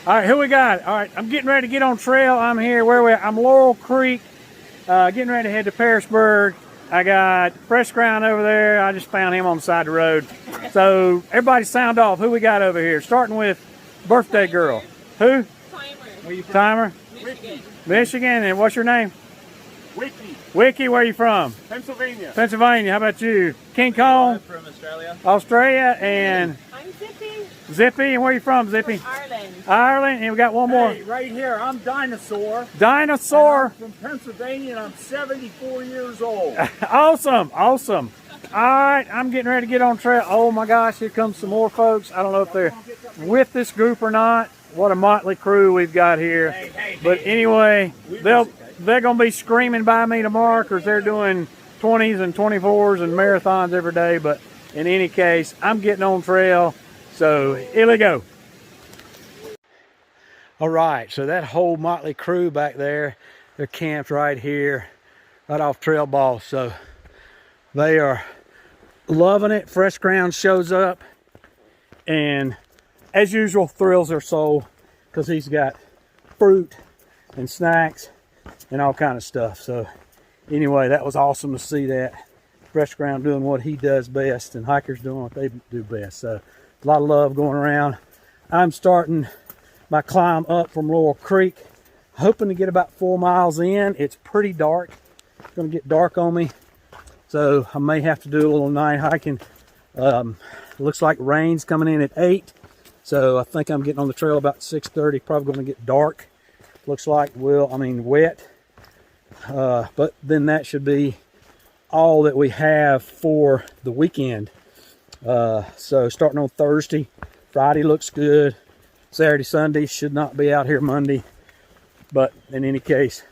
All right, who we got? All right, I'm getting ready to get on trail. I'm here. Where we at? I'm Laurel Creek, getting ready to head to Pearisburg. I got Fresh Ground over there. I just found him on the side of the road. So everybody sound off. Who we got over here? Starting with birthday girl. Who? Timer. Timer? Michigan. Michigan. And what's your name? Wiki. Wiki, where are you from? Pennsylvania. Pennsylvania. How about you? King Kong? From Australia. Australia. And I'm Zippy. Zippy. And where are you from, Zippy? Ireland. Ireland. And we got one more. Hey, right here, I'm Dinosaur. Dinosaur. I'm from Pennsylvania, and I'm 74 years old. Awesome. Awesome. All right, I'm getting ready to get on trail. Oh my gosh, here comes some more folks. I don't know if they're with this group or not. What a motley crew we've got here. But anyway, they're going to be screaming by me tomorrow because they're doing 20s and 24s and marathons every day. But in any case, I'm getting on trail. So here we go. All right, so that whole motley crew back there, they're camped right here, right off Trail Boss. So they are loving it. Fresh Ground shows up, and as usual, thrills their soul because he's got fruit and snacks and all kind of stuff. So anyway, that was awesome to see that. Fresh Ground doing what he does best, and hikers doing what they do best. So a lot of love going around. I'm starting my climb up from Laurel Creek, hoping to get about 4 miles in. It's pretty dark. It's going to get dark on me, so I may have to do a little night hiking. Looks like rain's coming in at 8, so I think I'm getting on the trail about 6:30. Probably going to get dark. Looks like wet. But then that should be all that we have for the weekend. So starting on Thursday, Friday looks good. Saturday, Sunday should not be out here Monday. But in any case,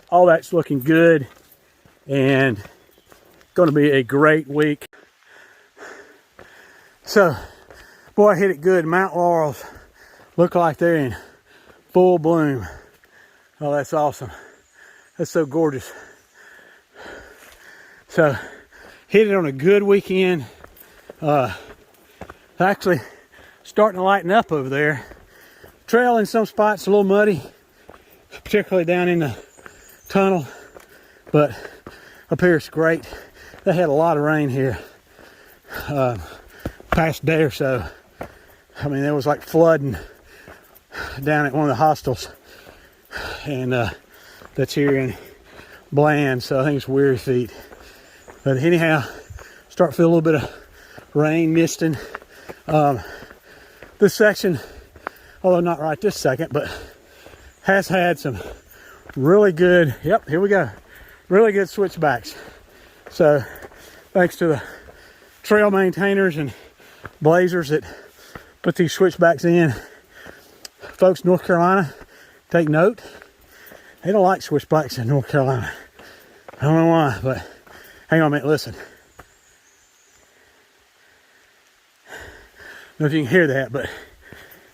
all that's looking good and going to be a great week. So, boy, I hit it good. Mount Laurels look like they're in full bloom. Oh, that's awesome. That's so gorgeous. So, hit it on a good weekend. Actually starting to lighten up over there. Trail in some spots a little muddy, particularly down in the tunnel, but up here it's great. They had a lot of rain here past day or so. I mean, there was like flooding down at one of the hostels, and that's here in Bland, so I think it's Weary Feet. But anyhow, start to feel a little bit of rain misting. This section, although not right this second, but has had some really good, here we go, really good switchbacks. So thanks to the trail maintainers and blazers that put these switchbacks in. Folks, North Carolina, take note. They don't like switchbacks in North Carolina. I don't know why, but hang on a minute, listen. I don't know if you can hear that, but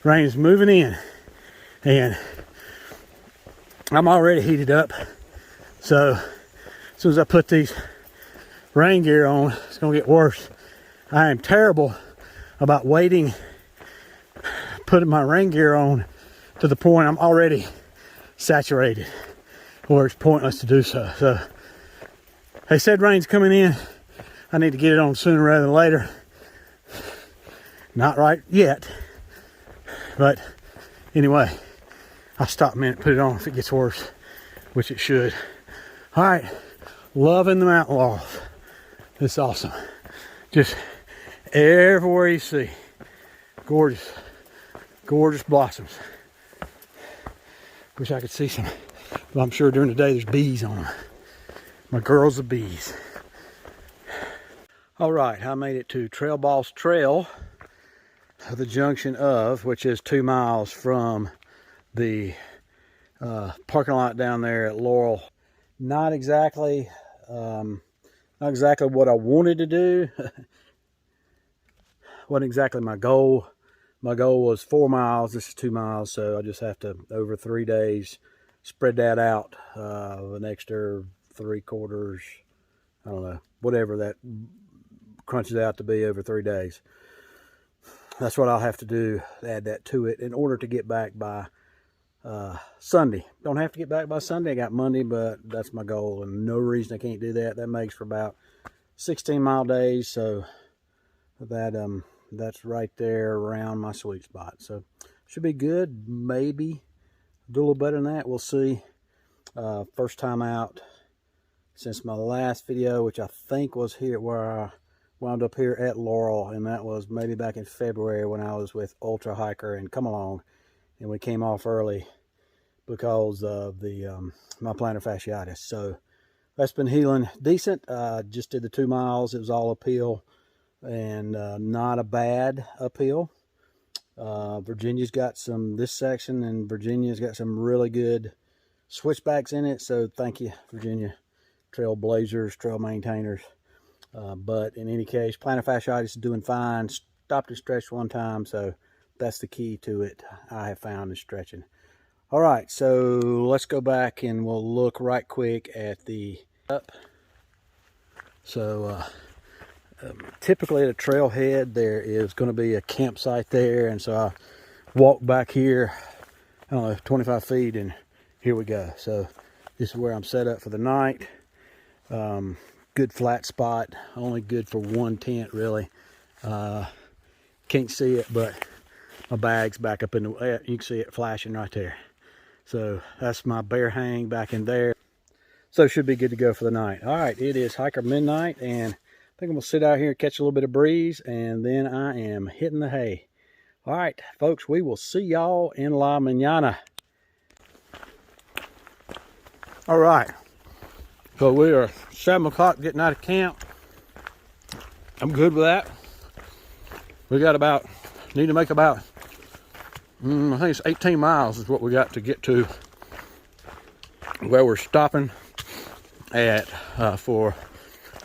rain is moving in, and I'm already heated up. So as soon as I put these rain gear on, it's gonna get worse. I am terrible about waiting, putting my rain gear on to the point I'm already saturated, or it's pointless to do so. So they said rain's coming in. I need to get it on sooner rather than later. Not right yet, but anyway, I'll stop a minute, put it on if it gets worse, which it should. All right, loving the Mount Laurel. It's awesome. Just everywhere you see, gorgeous, gorgeous blossoms. Wish I could see some, but I'm sure during the day there's bees on them. My girls are bees. All right, I made it to Trail Boss Trail, the junction of, which is 2 miles from the parking lot down there at Laurel. Not exactly what I wanted to do. Wasn't exactly my goal. My goal was 4 miles. This is 2 miles, so I just have to, over 3 days, spread that out an extra 3/4. I don't know, whatever that crunches out to be over 3 days. that's what I'll have to do, add that to it in order to get back by Sunday. Don't have to get back by Sunday. I got Monday, but that's my goal, and no reason I can't do that. That makes for about 16-mile days, so that's right there around my sweet spot. So should be good. Maybe do a little better than that. We'll see. First time out since my last video, which I think was here where I wound up here at Laurel, and that was maybe back in February when I was with Thru Hiker and Come Along, and we came off early because of the my plantar fasciitis. So that's been healing decent. Just did the 2 miles. It was all uphill, and not a bad uphill. Virginia's got some, this section, and Virginia's got some really good switchbacks in it. So thank you, Virginia trailblazers, trail maintainers. But in any case, plantar fasciitis is doing fine. Stopped and stretched one time, so that's the key to it, I have found, is stretching. All right, so let's go back and we'll look right quick at the up. So typically at a trailhead there is going to be a campsite there, and so I walk back here, I don't know, 25 feet, and here we go. So this is where I'm set up for the night. Good flat spot, only good for one tent really. Can't see it, but my bag's back up in the, you can see it flashing right there. So that's my bear hang back in there. So should be good to go for the night. All right, it is hiker midnight, and I think I'm gonna sit out here, catch a little bit of breeze, and then I am hitting the hay. All right, folks, we will see y'all in La Mañana. All right, so we are 7 o'clock getting out of camp. I'm good with that. We got about, need to make about, I think it's 18 miles is what we got to get to where we're stopping at for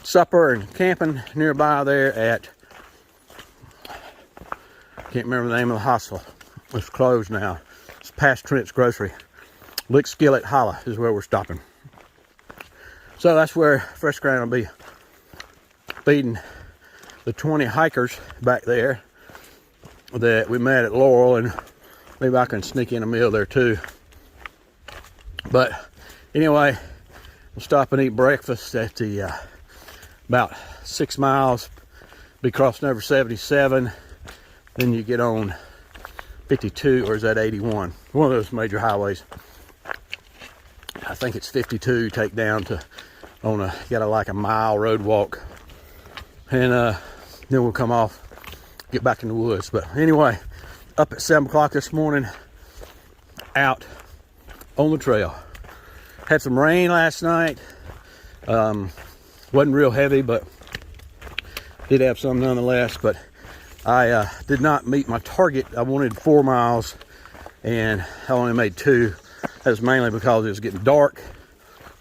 supper and camping nearby there at, can't remember the name of the hostel. It's closed now. It's past Trent's Grocery. Lick Skillet Holla is where we're stopping. So that's where Fresh Ground will be feeding the 20 hikers back there that we met at Laurel, and maybe I can sneak in a meal there too. But anyway, we'll stop and eat breakfast at the about 6 miles, be crossing over 77, then you get on 52, or is that 81? One of those major highways. I think it's 52, take down to, on a, you got like a mile road walk, and then we'll come off, get back in the woods. But anyway, up at 7 o'clock this morning, out on the trail. Had some rain last night. Wasn't real heavy, but did have some nonetheless. But I did not meet my target. I wanted 4 miles, and I only made 2. That was mainly because it was getting dark,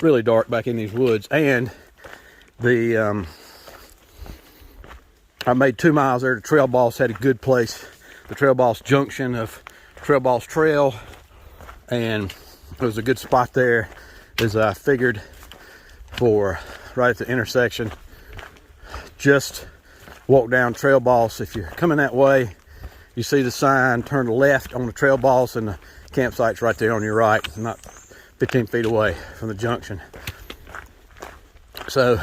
really dark back in these woods, and the I made 2 miles there. The Trail Boss had a good place, the Trail Boss junction of Trail Boss Trail, and it was a good spot there, as I figured, for right at the intersection. Just walk down Trail Boss. If you're coming that way, you see the sign, turn left on the Trail Boss, and the campsite's right there on your right, not 15 feet away from the junction. So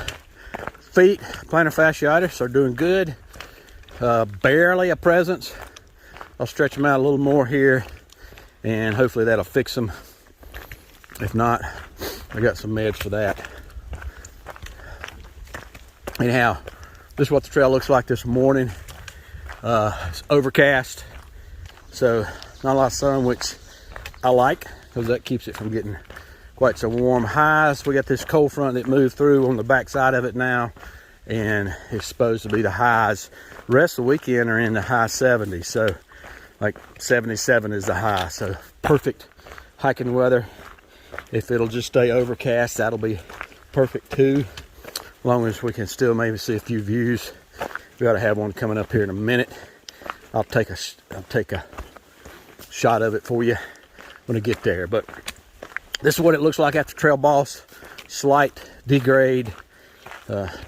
feet, plantar fasciitis are doing good. Barely a presence. I'll stretch them out a little more here, and hopefully that'll fix them. If not, I got some meds for that. Anyhow, this is what the trail looks like this morning. It's overcast, so not a lot of sun, which I like, because that keeps it from getting quite so warm. Highs, we got this cold front that moved through on the back side of it now, and it's supposed to be the highs. The rest of the weekend are in the high 70s, so like 77 is the high. So perfect hiking weather. If it'll just stay overcast, that'll be perfect too, as long as we can still maybe see a few views. We ought to have one coming up here in a minute. I'll take a shot of it for you when I get there. But this is what it looks like after Trail Boss. Slight degrade,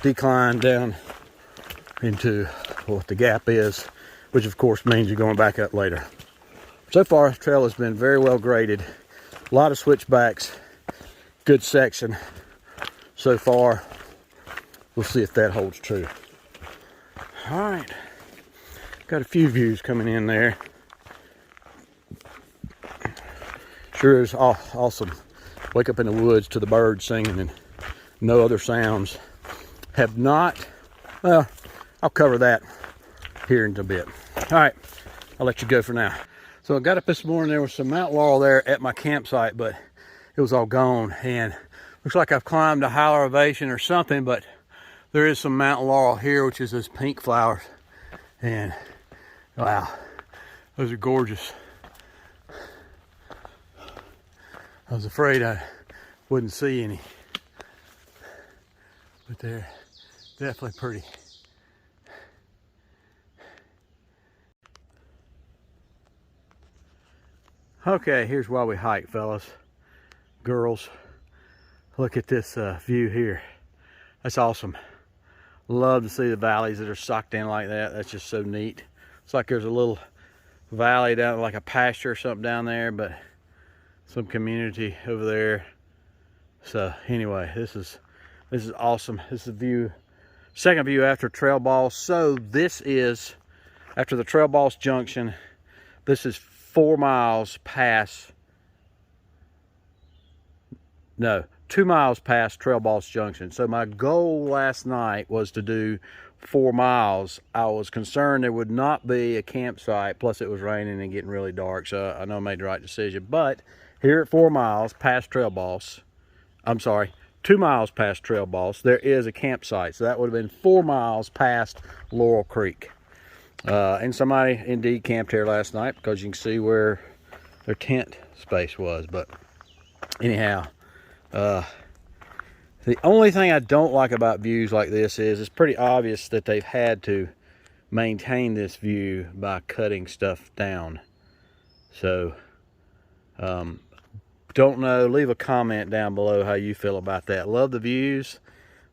decline down into what the gap is which of course means you're going back up later. So far, the trail has been very well graded. A lot of switchbacks, good section so far. We'll see if that holds true. All right, got a few views coming in there. Sure is awesome. Wake up in the woods to the birds singing and no other sounds. Have not, well, I'll cover that here in a bit. All right, I'll let you go for now. So I got up this morning, there was some Mount Laurel there at my campsite, but it was all gone. And looks like I've climbed a higher elevation or something, but there is some Mount Laurel here, which is those pink flowers. And wow, those are gorgeous. I was afraid I wouldn't see any, but they're definitely pretty. Okay, here's why we hike, fellas, girls. Look at this view here. That's awesome. Love to see the valleys that are socked in like that. That's just so neat. It's like there's a little valley down, like a pasture or something down there, but some community over there. So anyway, this is awesome. This is the view, second view after Trail Boss. So this is after the Trail Boss Junction. This is 4 miles past, no, 2 miles past Trail Boss Junction. So my goal last night was to do 4 miles. I was concerned there would not be a campsite, plus it was raining and getting really dark, so I know I made the right decision. But here at 4 miles past Trail Boss, I'm sorry, 2 miles past Trail Boss, there is a campsite. So that would have been 4 miles past Laurel Creek. And somebody indeed camped here last night, because you can see where their tent space was. But anyhow, the only thing I don't like about views like this is it's pretty obvious that they've had to maintain this view by cutting stuff down. So don't know, leave a comment down below how you feel about that. Love the views.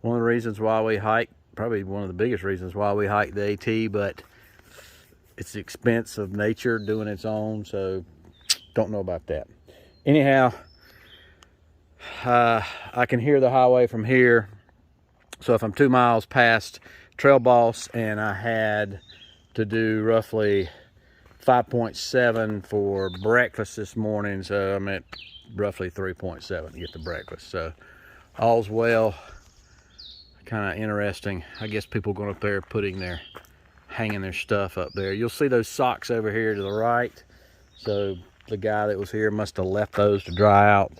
One of the reasons why we hike, probably one of the biggest reasons why we hike the AT, but it's the expense of nature doing its own, so don't know about that. Anyhow, I can hear the highway from here. So if I'm 2 miles past Trail Boss and I had to do roughly 5.7 for breakfast this morning, so I'm at roughly 3.7 to get to breakfast. So all's well. Kind of interesting. I guess people going up there hanging their stuff up there. You'll see those socks over here to the right. So the guy that was here must have left those to dry out.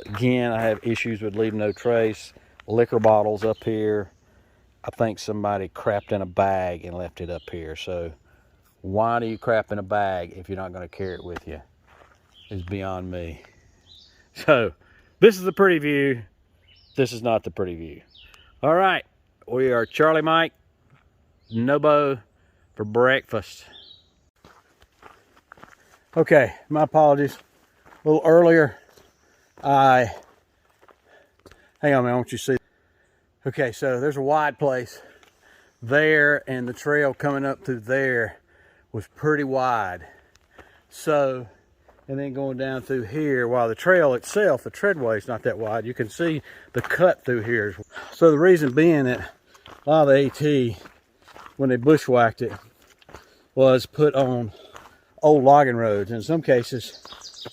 Again, I have issues with leave no trace. Liquor bottles up here. I think somebody crapped in a bag and left it up here. So why do you crap in a bag if you're not going to carry it with you? It's beyond me. So this is the pretty view. This is not the pretty view. All right, we are Charlie Mike, Nobo for breakfast. Okay, my apologies. A little earlier, hang on, man, I want you to see. Okay, so there's a wide place there, and the trail coming up through there was pretty wide. So, and then going down through here, while the trail itself, the treadway is not that wide, you can see the cut through here. So the reason being that a lot of the AT, when they bushwhacked it, was put on old logging roads. In some cases,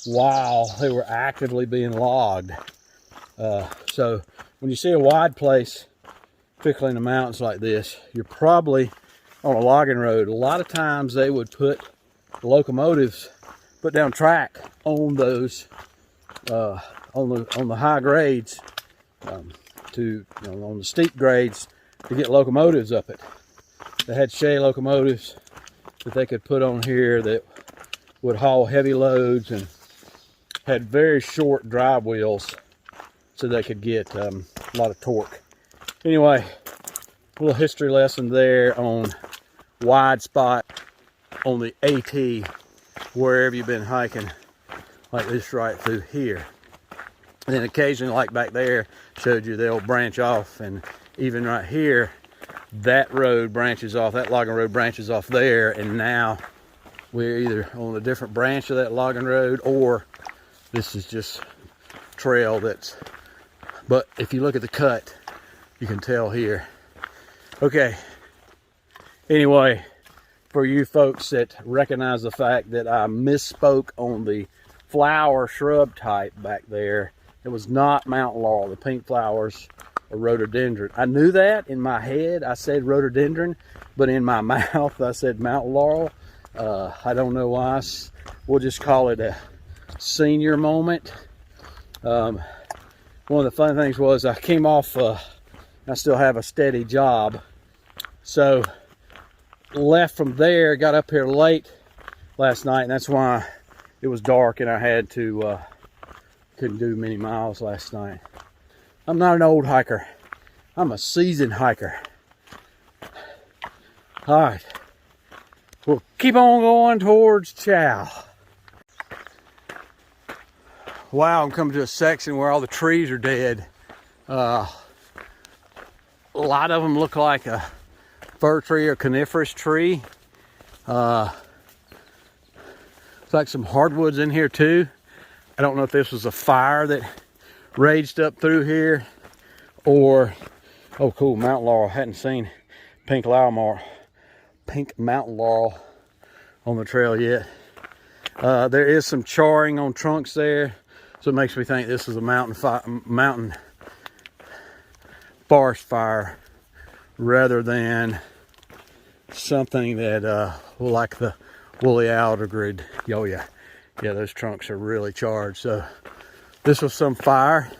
while they were actively being logged. So when you see a wide place, particularly in the mountains like this, you're probably on a logging road. A lot of times they would put locomotives, put down track on those, on the high grades, on the steep grades, to get locomotives up it. They had Shay locomotives that they could put on here that would haul heavy loads and had very short drive wheels, so they could get a lot of torque. Anyway, a little history lesson there on wide spot on the AT, wherever you've been hiking, like this right through here. And then occasionally, like back there, showed you they'll branch off, and even right here, that road branches off, that logging road branches off there, and now we're either on a different branch of that logging road, or this is just trail that's, but if you look at the cut, you can tell here. Okay, anyway, for you folks that recognize the fact that I misspoke on the flower shrub type back there, it was not mountain laurel. The pink flowers are rhododendron. I knew that in my head. I said rhododendron, but in my mouth I said mountain laurel. I don't know why. We'll just call it a senior moment. One of the fun things was I came off, I still have a steady job. So left from there, got up here late last night, and that's why it was dark and I had to, couldn't do many miles last night. I'm not an old hiker. I'm a seasoned hiker. All right. We'll keep on going towards Chow. Wow, I'm coming to a section where all the trees are dead. A lot of them look like a fir tree or coniferous tree. It's like some hardwoods in here too. I don't know if this was a fire that raged up through here, or, oh cool, mountain laurel. Hadn't seen pink mountain laurel on the trail yet. There is some charring on trunks there, so it makes me think this is a mountain forest fire rather than something that like the woolly aldergrid. Oh yeah, those trunks are really charged. So this was some fire.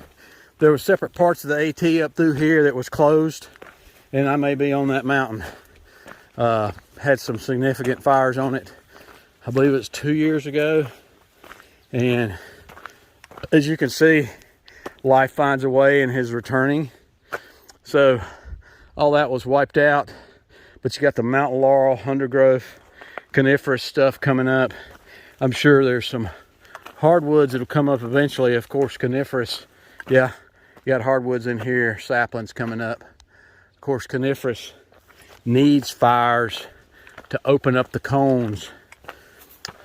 There were separate parts of the AT up through here that was closed, and I may be on that mountain. Had some significant fires on it. I believe it was 2 years ago, and as you can see, life finds a way and is returning. So all that was wiped out, but you got the mountain laurel, undergrowth, coniferous stuff coming up. I'm sure there's some hardwoods that'll come up eventually. Of course, coniferous, yeah, you got hardwoods in here, saplings coming up. Of course, coniferous needs fires to open up the cones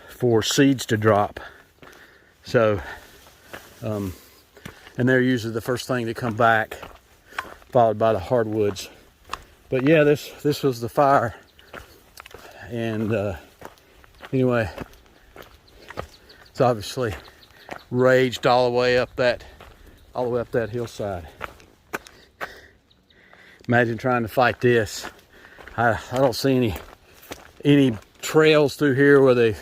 for seeds to drop. So, and they're usually the first thing to come back, followed by the hardwoods. But yeah, this was the fire. And anyway, it's obviously raged all the way up that hillside. Imagine trying to fight this. I don't see any trails through here where they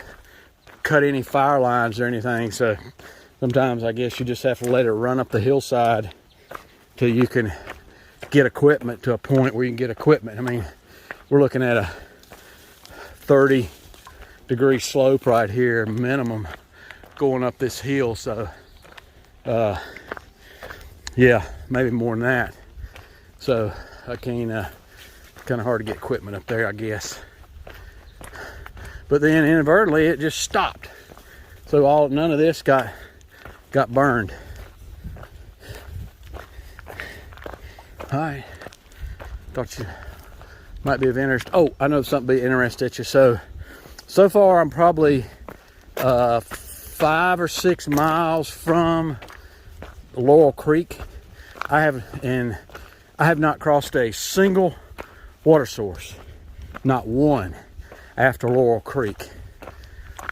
cut any fire lines or anything. So sometimes I guess you just have to let it run up the hillside till you can get equipment to a point where you can get equipment. I mean, we're looking at a 30-degree slope right here minimum going up this hill. So yeah, maybe more than that. So I can't, kind of hard to get equipment up there, I guess. But then inadvertently it just stopped. So none of this got burned. All right, thought you might be of interest. Oh, I know something be interested you. So far I'm probably 5 or 6 miles from Laurel Creek. I have not crossed a single water source, not one, after Laurel Creek.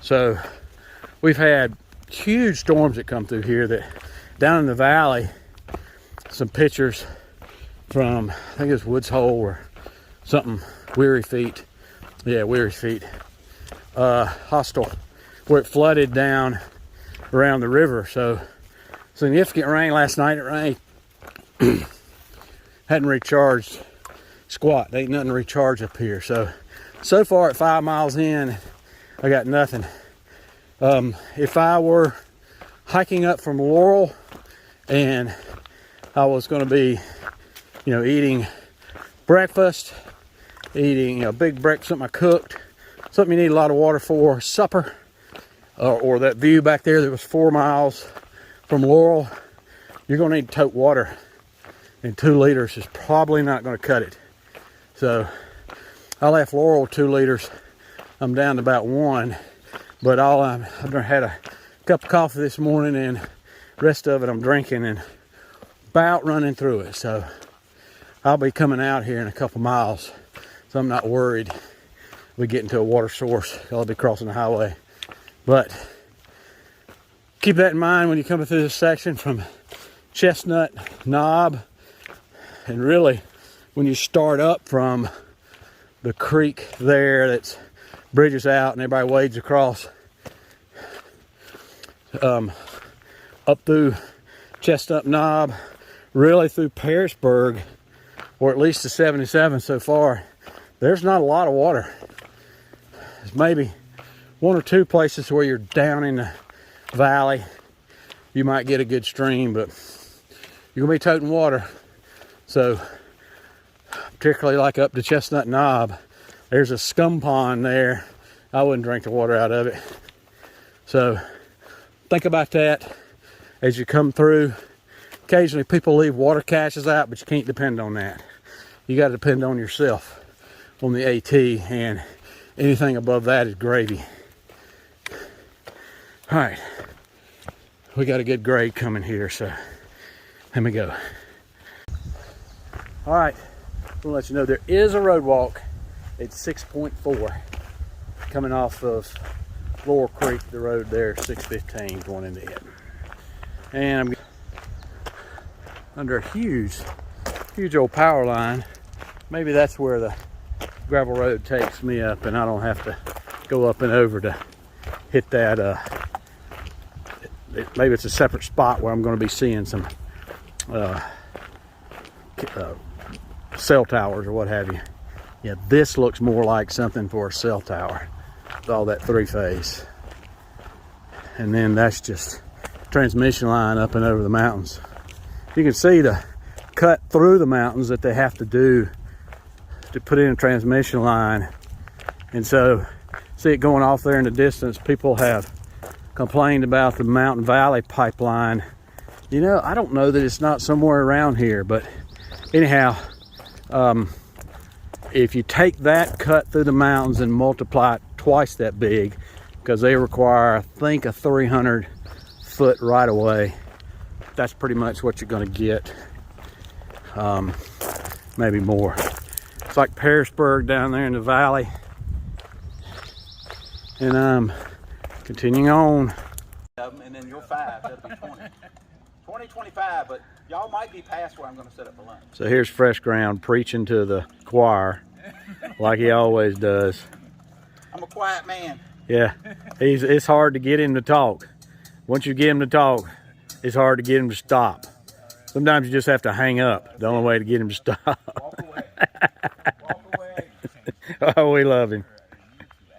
So we've had huge storms that come through here. That down in the valley, some pictures from, I think it's Woods Hole or something, Weary Feet. Yeah, Weary Feet. Hostile, where it flooded down around the river. So significant rain last night. It rained. Hadn't recharged squat. Ain't nothing to recharge up here. So far at 5 miles in, I got nothing. If I were hiking up from Laurel and I was going to be, eating breakfast, eating a big breakfast, something I cooked, something you need a lot of water for, supper, or that view back there that was 4 miles from Laurel, you're going to need to tote water. And 2 liters is probably not going to cut it. So I left Laurel 2 liters. I'm down to about 1, but I've had a cup of coffee this morning, and the rest of it I'm drinking and about running through it. So I'll be coming out here in a couple miles, so I'm not worried we get into a water source. I'll be crossing the highway. But keep that in mind when you're coming through this section from Chestnut Knob, and really when you start up from the creek there that bridges out and everybody wades across up through Chestnut Knob, really through Pearisburg, or at least the 77 so far. There's not a lot of water. There's maybe 1 or 2 places where you're down in the valley. You might get a good stream, but you're gonna be toting water. So particularly like up to Chestnut Knob, there's a scum pond there. I wouldn't drink the water out of it. So think about that as you come through. Occasionally people leave water caches out, but you can't depend on that. You got to depend on yourself on the AT, and anything above that is gravy. All right, we got a good grade coming here, so let me go. All right, we'll let you know there is a road walk. It's 6.4 coming off of Laurel Creek, the road there, 615 going into it. And I'm under a huge old power line. Maybe that's where the gravel road takes me up, and I don't have to go up and over to hit that. Maybe it's a separate spot where I'm going to be seeing some cell towers or what have you. Yeah, this looks more like something for a cell tower with all that 3-phase. And then that's just transmission line up and over the mountains. You can see the cut through the mountains that they have to do to put in a transmission line. And so see it going off there in the distance. People have complained about the Mountain Valley pipeline. You know, I don't know that it's not somewhere around here, but anyhow, if you take that cut through the mountains and multiply it twice that big, because they require, I think, a 300-foot right of way, that's pretty much what you're going to get. Maybe more. It's like Pearisburg down there in the valley, and I'm continuing on. And then you're 5, that'll be 20. 20, 25, but y'all might be past where I'm going to set up for lunch. So here's Fresh Ground preaching to the choir like he always does. I'm a quiet man. Yeah, it's hard to get him to talk. Once you get him to talk, it's hard to get him to stop. Sometimes you just have to hang up. The only way to get him to stop. Walk away. Walk away. Oh, we love him.